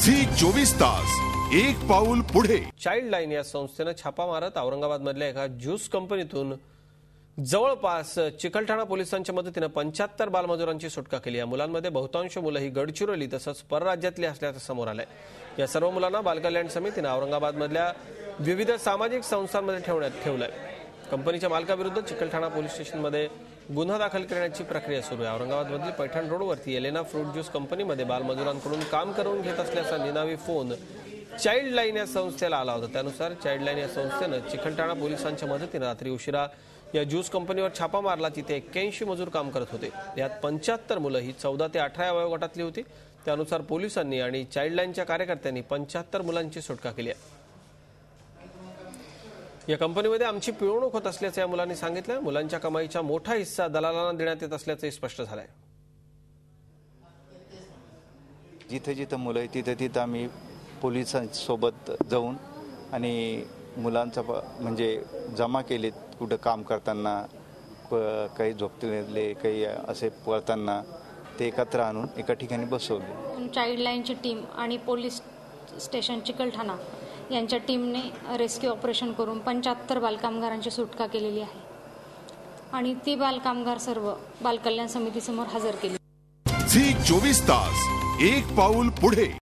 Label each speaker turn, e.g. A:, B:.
A: Zee 24 तास एक पाऊल पुढे।
B: चाइल्ड लाइन या संस्थेनं छापा मारत औरंगाबादमधल्या एका ज्यूस कंपनीतून जवळपास चिकलठाणा पोलिसांच्या मदतीने 75 बालमजुरांची सुटका केली। या मुलांमध्ये बहुतांश मुलं ही गडचिरोली तसंच परराज्यातली असल्याचं समोर आलंय। या सर्व मुलांना बालकल्याण समितीने औरंगाबादमधल्या विविध सामाजिक संस्थांमध्ये ठेवलंय। कंपनीच्या मालकाविरुद्ध चिकलठाणा पोलीस स्टेशनमध्ये गुन्हा दाखल करण्याची प्रक्रिया सुरू आहे। औरंगाबादमधील पैठण रोडवरती एलेना फ्रूट ज्यूस कंपनीमध्ये बालमजुरांकडून काम करून घेत असल्याचा निनावी फोन चाइल्ड लाइन या संस्थेला आला होता। त्यानुसार चाइल्ड लाइन या संस्थेनं चिकलठाणा पोलिसांच्या मदतीने रात्री उशिरा या ज्यूस कंपनीवर छापा मारला। तिथे 81 मजूर काम करत होते। यात 75 मुलं ही 14 ते 18 या वयोगटातली होती। त्यानुसार पोलिसांनी आणि चाइल्ड लाइनच्या कार्यकर्त्यांनी 75 मुलांची सुटका केली आहे। या कंपनीमध्ये आमची पिळवणूक होत असल्याचं या मुलांनी सांगितलं। मुलांच्या कमाईचा मोठा हिस्सा दलालांना देण्यात येत असल्याचं स्पष्ट झालंय।
C: जिथे जिथे मुलं आहेत तिथे आम्ही पोलिसांसोबत जाऊन आणि मुलांचा म्हणजे जमा केलेत, कुठं काम करताना काही झोपलेले काही असे पळताना ते एकत्र आणून एका ठिकाणी बसवले।
D: चाइल्ड लाइनची टीम आणि पोलीस स्टेशन चिकलठाणा यांच्या टीमने रेस्क्यू ऑपरेशन करून 75 बालकामगारांची सुटका केलेली आहे आणि ती बालकामगार सर्व बालकल्याण समितीसमोर हजर केली।
A: झी 24 तास एक पाऊल पुढे।